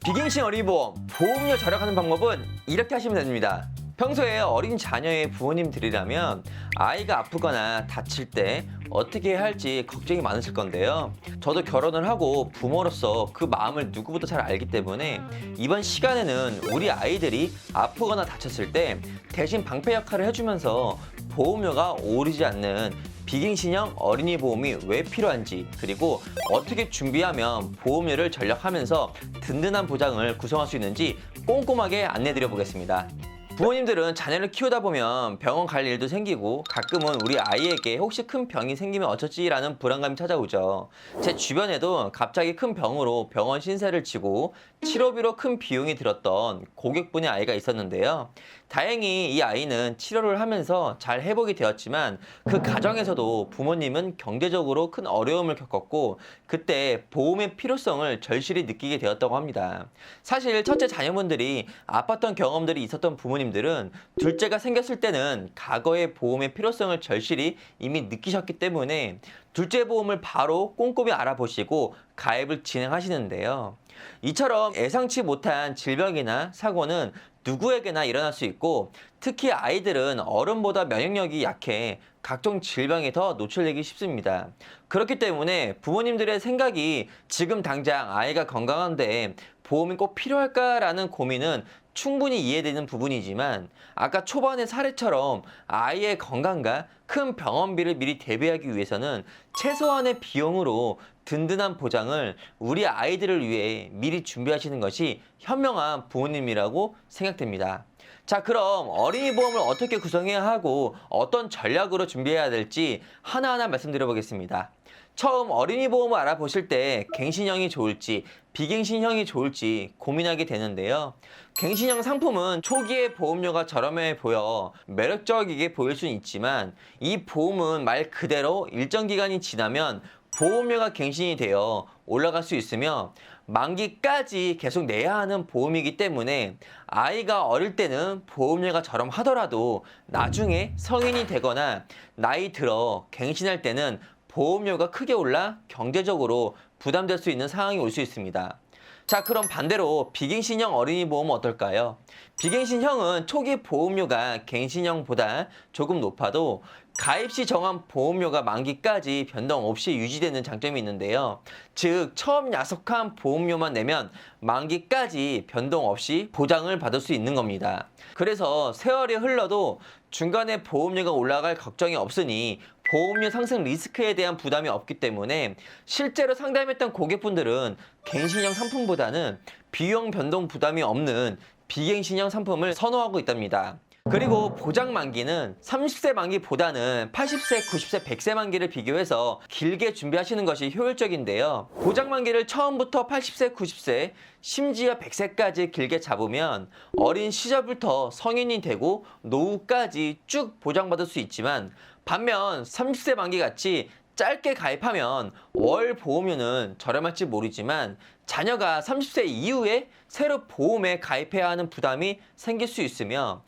비갱신 어린이보험 보험료 절약하는 방법은 이렇게 하시면 됩니다. 평소에 어린 자녀의 부모님들이라면 아이가 아프거나 다칠 때 어떻게 해야 할지 걱정이 많으실 건데요. 저도 결혼을 하고 부모로서 그 마음을 누구보다 잘 알기 때문에 이번 시간에는 우리 아이들이 아프거나 다쳤을 때 대신 방패 역할을 해주면서 보험료가 오르지 않는 비갱신형 어린이 보험이 왜 필요한지, 그리고 어떻게 준비하면 보험료를 절약하면서 든든한 보장을 구성할 수 있는지 꼼꼼하게 안내드려 보겠습니다. 부모님들은 자녀를 키우다 보면 병원 갈 일도 생기고 가끔은 우리 아이에게 혹시 큰 병이 생기면 어쩌지라는 불안감이 찾아오죠. 제 주변에도 갑자기 큰 병으로 병원 신세를 지고 치료비로 큰 비용이 들었던 고객분의 아이가 있었는데요. 다행히 이 아이는 치료를 하면서 잘 회복이 되었지만 그 과정에서도 부모님은 경제적으로 큰 어려움을 겪었고 그때 보험의 필요성을 절실히 느끼게 되었다고 합니다. 사실 첫째 자녀분들이 아팠던 경험들이 있었던 부모님들은 둘째가 생겼을 때는 과거의 보험의 필요성을 절실히 이미 느끼셨기 때문에 둘째 보험을 바로 꼼꼼히 알아보시고 가입을 진행하시는데요. 이처럼 예상치 못한 질병이나 사고는 누구에게나 일어날 수 있고 특히 아이들은 어른보다 면역력이 약해 각종 질병에 더 노출되기 쉽습니다. 그렇기 때문에 부모님들의 생각이 지금 당장 아이가 건강한데 보험이 꼭 필요할까라는 고민은 충분히 이해되는 부분이지만 아까 초반의 사례처럼 아이의 건강과 큰 병원비를 미리 대비하기 위해서는 최소한의 비용으로 든든한 보장을 우리 아이들을 위해 미리 준비하시는 것이 현명한 부모님이라고 생각됩니다. 자, 그럼 어린이 보험을 어떻게 구성해야 하고 어떤 전략으로 준비해야 될지 하나하나 말씀드려 보겠습니다. 처음 어린이 보험을 알아보실 때 갱신형이 좋을지 비갱신형이 좋을지 고민하게 되는데요. 갱신형 상품은 초기에 보험료가 저렴해 보여 매력적이게 보일 수는 있지만 이 보험은 말 그대로 일정 기간이 지나면 보험료가 갱신이 되어 올라갈 수 있으며 만기까지 계속 내야 하는 보험이기 때문에 아이가 어릴 때는 보험료가 저렴하더라도 나중에 성인이 되거나 나이 들어 갱신할 때는 보험료가 크게 올라 경제적으로 부담될 수 있는 상황이 올 수 있습니다. 자, 그럼 반대로 비갱신형 어린이 보험은 어떨까요? 비갱신형은 초기 보험료가 갱신형보다 조금 높아도 가입 시 정한 보험료가 만기까지 변동 없이 유지되는 장점이 있는데요. 즉, 처음 약속한 보험료만 내면 만기까지 변동 없이 보장을 받을 수 있는 겁니다. 그래서 세월이 흘러도 중간에 보험료가 올라갈 걱정이 없으니 보험료 상승 리스크에 대한 부담이 없기 때문에 실제로 상담했던 고객분들은 갱신형 상품보다는 비용 변동 부담이 없는 비갱신형 상품을 선호하고 있답니다. 그리고 보장 만기는 30세 만기보다는 80세, 90세, 100세 만기를 비교해서 길게 준비하시는 것이 효율적인데요. 보장 만기를 처음부터 80세, 90세, 심지어 100세까지 길게 잡으면 어린 시절부터 성인이 되고 노후까지 쭉 보장받을 수 있지만 반면 30세 만기 같이 짧게 가입하면 월 보험료는 저렴할지 모르지만 자녀가 30세 이후에 새로 보험에 가입해야 하는 부담이 생길 수 있으며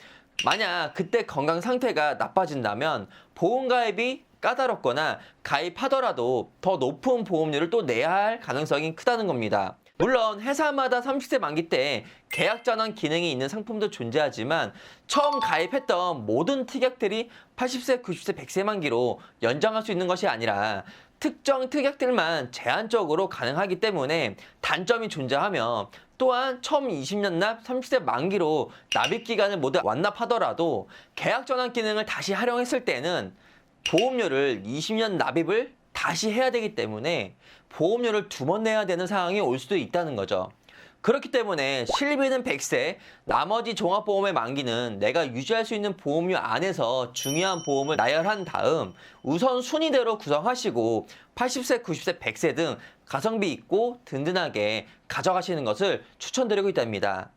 만약 그때 건강 상태가 나빠진다면 보험 가입이 까다롭거나 가입하더라도 더 높은 보험료를 또 내야 할 가능성이 크다는 겁니다. 물론 회사마다 30세 만기 때 계약 전환 기능이 있는 상품도 존재하지만 처음 가입했던 모든 특약들이 80세, 90세, 100세 만기로 연장할 수 있는 것이 아니라 특정 특약들만 제한적으로 가능하기 때문에 단점이 존재하며 또한 처음 20년 납 30세 만기로 납입 기간을 모두 완납하더라도 계약 전환 기능을 다시 활용했을 때는 보험료를 20년 납입을 다시 해야 되기 때문에 보험료를 2번 내야 되는 상황이 올 수도 있다는 거죠. 그렇기 때문에 실비는 100세, 나머지 종합보험의 만기는 내가 유지할 수 있는 보험료 안에서 중요한 보험을 나열한 다음 우선 순위대로 구성하시고 80세, 90세, 100세 등 가성비 있고 든든하게 가져가시는 것을 추천드리고 있답니다.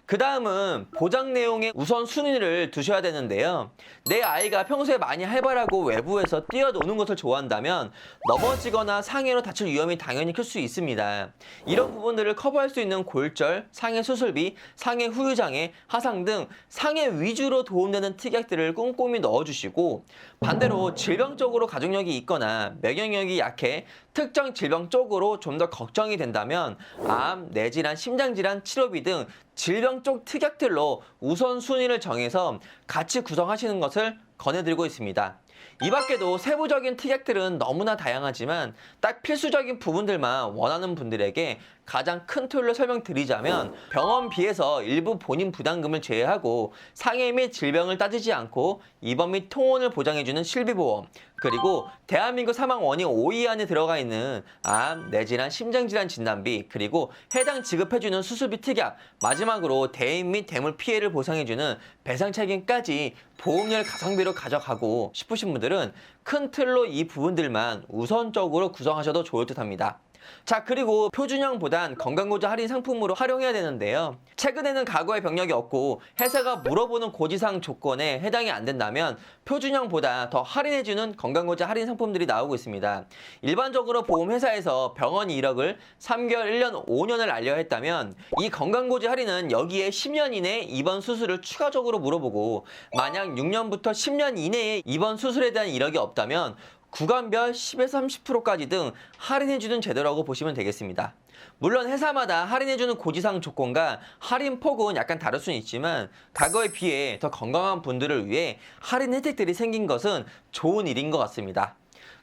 그 다음은 보장 내용의 우선 순위를 두셔야 되는데요. 내 아이가 평소에 많이 활발하고 외부에서 뛰어노는 것을 좋아한다면 넘어지거나 상해로 다칠 위험이 당연히 클 수 있습니다. 이런 부분들을 커버할 수 있는 골절, 상해 수술비, 상해 후유 장애, 하상 등 상해 위주로 도움되는 특약들을 꼼꼼히 넣어주시고 반대로 질병적으로 가족력이 있거나 면역력이 약해 특정 질병 쪽으로 좀 더 걱정이 된다면 암, 뇌질환, 심장질환, 치료비 등 질병 쪽 특약들로 우선순위를 정해서 같이 구성하시는 것을 권해드리고 있습니다. 이 밖에도 세부적인 특약들은 너무나 다양하지만 딱 필수적인 부분들만 원하는 분들에게 가장 큰 틀로 설명드리자면 병원비에서 일부 본인 부담금을 제외하고 상해 및 질병을 따지지 않고 입원 및 통원을 보장해주는 실비보험, 그리고 대한민국 사망 원인 5위 안에 들어가 있는 암, 뇌질환, 심장질환 진단비, 그리고 해당 지급해주는 수술비 특약, 마지막으로 대인 및 대물 피해를 보상해주는 배상 책임까지 보험료를 가성비로 가져가고 싶으신 분들은 큰 틀로 이 부분들만 우선적으로 구성하셔도 좋을 듯 합니다. 자, 그리고 표준형보단 건강보조 할인 상품으로 활용해야 되는데요. 최근에는 과거의 병력이 없고 회사가 물어보는 고지사항 조건에 해당이 안 된다면 표준형보다 더 할인해주는 건강보조 할인 상품들이 나오고 있습니다. 일반적으로 보험회사에서 병원이 1억을 3개월, 1년, 5년을 알려 했다면 이 건강보조 할인은 여기에 10년 이내에 입원 수술을 추가적으로 물어보고 만약 6년부터 10년 이내에 입원 수술에 대한 이력이 없다면 구간별 10에서 30%까지 등 할인해주는 제도라고 보시면 되겠습니다. 물론 회사마다 할인해주는 고지사항 조건과 할인 폭은 약간 다를 수는 있지만 과거에 비해 더 건강한 분들을 위해 할인 혜택들이 생긴 것은 좋은 일인 것 같습니다.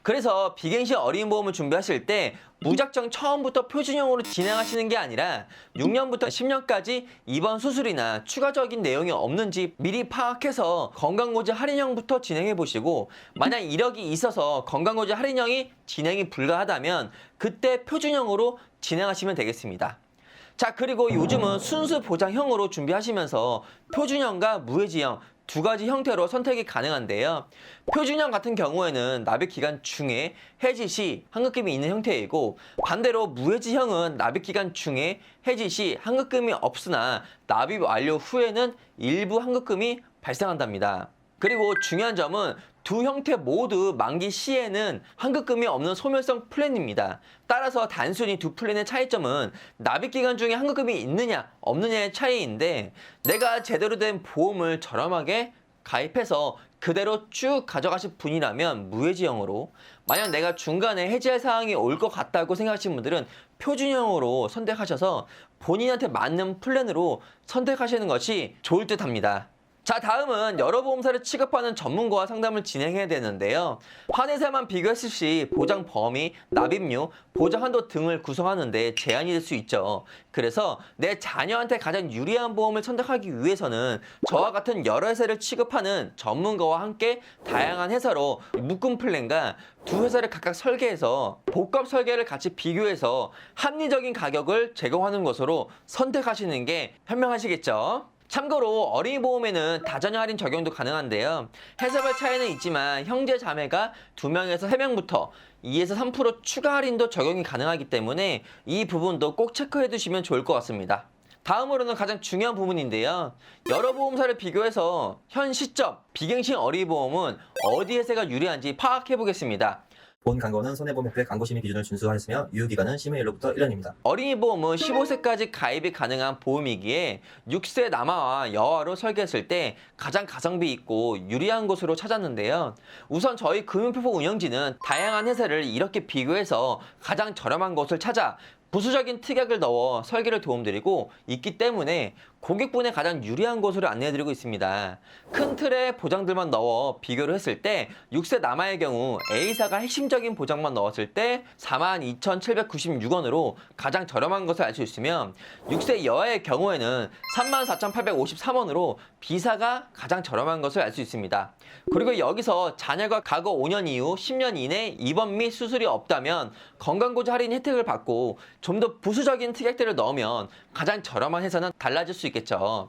그래서 비갱신 어린이보험을 준비하실 때 무작정 처음부터 표준형으로 진행하시는 게 아니라 6년부터 10년까지 입원 수술이나 추가적인 내용이 없는지 미리 파악해서 건강보조 할인형부터 진행해 보시고 만약 이력이 있어서 건강보조 할인형이 진행이 불가하다면 그때 표준형으로 진행하시면 되겠습니다. 자, 그리고 요즘은 순수 보장형으로 준비하시면서 표준형과 무해지형 두 가지 형태로 선택이 가능한데요. 표준형 같은 경우에는 납입 기간 중에 해지 시 환급금이 있는 형태이고 반대로 무해지형은 납입 기간 중에 해지 시 환급금이 없으나 납입 완료 후에는 일부 환급금이 발생한답니다. 그리고 중요한 점은 두 형태 모두 만기 시에는 환급금이 없는 소멸성 플랜입니다. 따라서 단순히 두 플랜의 차이점은 납입 기간 중에 환급금이 있느냐 없느냐의 차이인데 내가 제대로 된 보험을 저렴하게 가입해서 그대로 쭉 가져가실 분이라면 무해지형으로, 만약 내가 중간에 해지할 사항이 올 것 같다고 생각하시는 분들은 표준형으로 선택하셔서 본인한테 맞는 플랜으로 선택하시는 것이 좋을 듯 합니다. 자, 다음은 여러 보험사를 취급하는 전문가와 상담을 진행해야 되는데요. 한 회사만 비교했을 시 보장 범위, 납입료, 보장 한도 등을 구성하는데 제한이 될 수 있죠. 그래서 내 자녀한테 가장 유리한 보험을 선택하기 위해서는 저와 같은 여러 회사를 취급하는 전문가와 함께 다양한 회사로 묶음 플랜과 두 회사를 각각 설계해서 복합 설계를 같이 비교해서 합리적인 가격을 제공하는 것으로 선택하시는 게 현명하시겠죠. 참고로 어린이 보험에는 다자녀 할인 적용도 가능한데요. 회사별 차이는 있지만 형제 자매가 2명에서 3명부터 2에서 3% 추가 할인도 적용이 가능하기 때문에 이 부분도 꼭 체크해 두시면 좋을 것 같습니다. 다음으로는 가장 중요한 부분인데요. 여러 보험사를 비교해서 현 시점 비갱신 어린이 보험은 어디 회사가 유리한지 파악해 보겠습니다. 본 광고는 손해보험협회 광고심의 기준을 준수하였으며 유효기간은 심의일로부터 1년입니다. 어린이보험은 15세까지 가입이 가능한 보험이기에 6세 남아와 여아로 설계했을 때 가장 가성비 있고 유리한 곳으로 찾았는데요. 우선 저희 금융표보 운영진은 다양한 회사를 이렇게 비교해서 가장 저렴한 곳을 찾아 부수적인 특약을 넣어 설계를 도움드리고 있기 때문에 고객분의 가장 유리한 곳으로 안내해드리고 있습니다. 큰 틀의 보장들만 넣어 비교를 했을 때 6세 남아의 경우 A사가 핵심적인 보장만 넣었을 때 42,796원으로 가장 저렴한 것을 알 수 있으며 6세 여아의 경우에는 34,853원으로 B사가 가장 저렴한 것을 알 수 있습니다. 그리고 여기서 자녀가 과거 5년 이후 10년 이내 입원 및 수술이 없다면 건강보조 할인 혜택을 받고 좀 더 부수적인 특약들을 넣으면 가장 저렴한 회사는 달라질 수 있겠죠.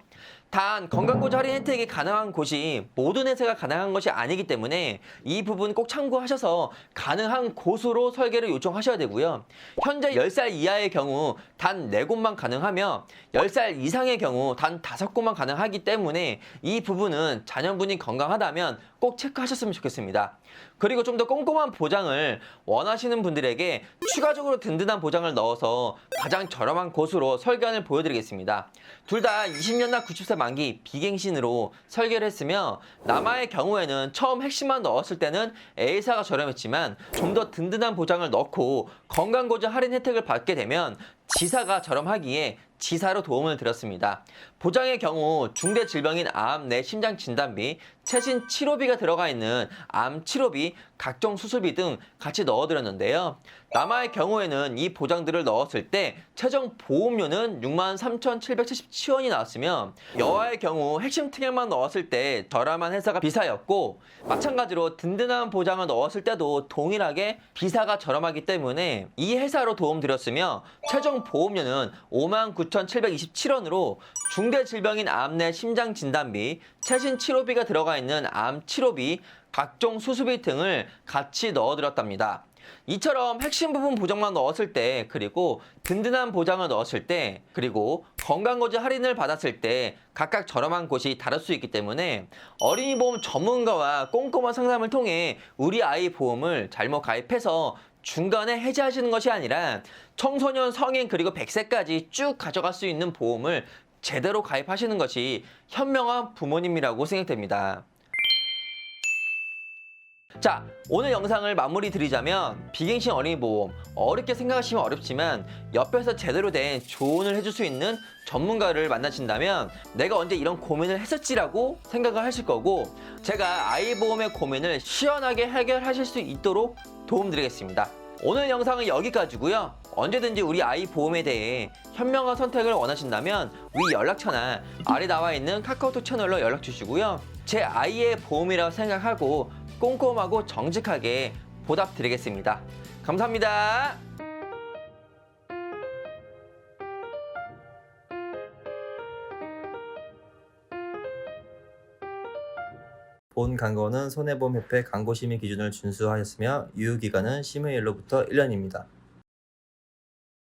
단 건강보조 할인 혜택이 가능한 곳이 모든 회사가 가능한 것이 아니기 때문에 이 부분 꼭 참고하셔서 가능한 곳으로 설계를 요청하셔야 되고요. 현재 10살 이하의 경우 단 4곳만 가능하며 10살 이상의 경우 단 5곳만 가능하기 때문에 이 부분은 자녀분이 건강하다면 꼭 체크하셨으면 좋겠습니다. 그리고 좀 더 꼼꼼한 보장을 원하시는 분들에게 추가적으로 든든한 보장을 넣어서 가장 저렴한 곳으로 설계안을 보여드리겠습니다. 둘 다 20년납 90세 만기 비갱신으로 설계를 했으며 남아의 경우에는 처음 핵심만 넣었을 때는 A사가 저렴했지만 좀 더 든든한 보장을 넣고 건강보장 할인 혜택을 받게 되면 G사가 저렴하기에 G사로 도움을 드렸습니다. 보장의 경우 중대 질병인 암 내 심장 진단비, 최신 치료비가 들어가 있는 암 치료비, 각종 수술비 등 같이 넣어드렸는데요. 남아의 경우에는 이 보장들을 넣었을 때 최종 보험료는 63,777원이 나왔으며 여아의 경우 핵심 특약만 넣었을 때 저렴한 회사가 B사였고 마찬가지로 든든한 보장을 넣었을 때도 동일하게 B사가 저렴하기 때문에 이 회사로 도움드렸으며 최종 보험료는 59,727원으로 중대 질병인 암 내 심장 진단비, 최신 치료비가 들어가 있는 암 치료비, 각종 수술비 등을 같이 넣어드렸답니다. 이처럼 핵심 부분 보장만 넣었을 때, 그리고 든든한 보장을 넣었을 때, 그리고 건강거지 할인을 받았을 때 각각 저렴한 곳이 다를 수 있기 때문에 어린이 보험 전문가와 꼼꼼한 상담을 통해 우리 아이 보험을 잘못 가입해서 중간에 해지하시는 것이 아니라 청소년, 성인 그리고 100세까지 쭉 가져갈 수 있는 보험을 제대로 가입하시는 것이 현명한 부모님이라고 생각됩니다. 자, 오늘 영상을 마무리 드리자면 비갱신 어린이 보험 어렵게 생각하시면 어렵지만 옆에서 제대로 된 조언을 해줄 수 있는 전문가를 만나신다면 내가 언제 이런 고민을 했었지라고 생각을 하실 거고 제가 아이 보험의 고민을 시원하게 해결하실 수 있도록 도움드리겠습니다. 오늘 영상은 여기까지고요. 언제든지 우리 아이 보험에 대해 현명한 선택을 원하신다면 위 연락처나 아래 나와 있는 카카오톡 채널로 연락 주시고요. 제 아이의 보험이라고 생각하고 꼼꼼하고 정직하게 보답 드리겠습니다. 감사합니다. 본 광고는 손해보험협회 광고심의 기준을 준수하였으며 유효기간은 심의일로부터 1년입니다.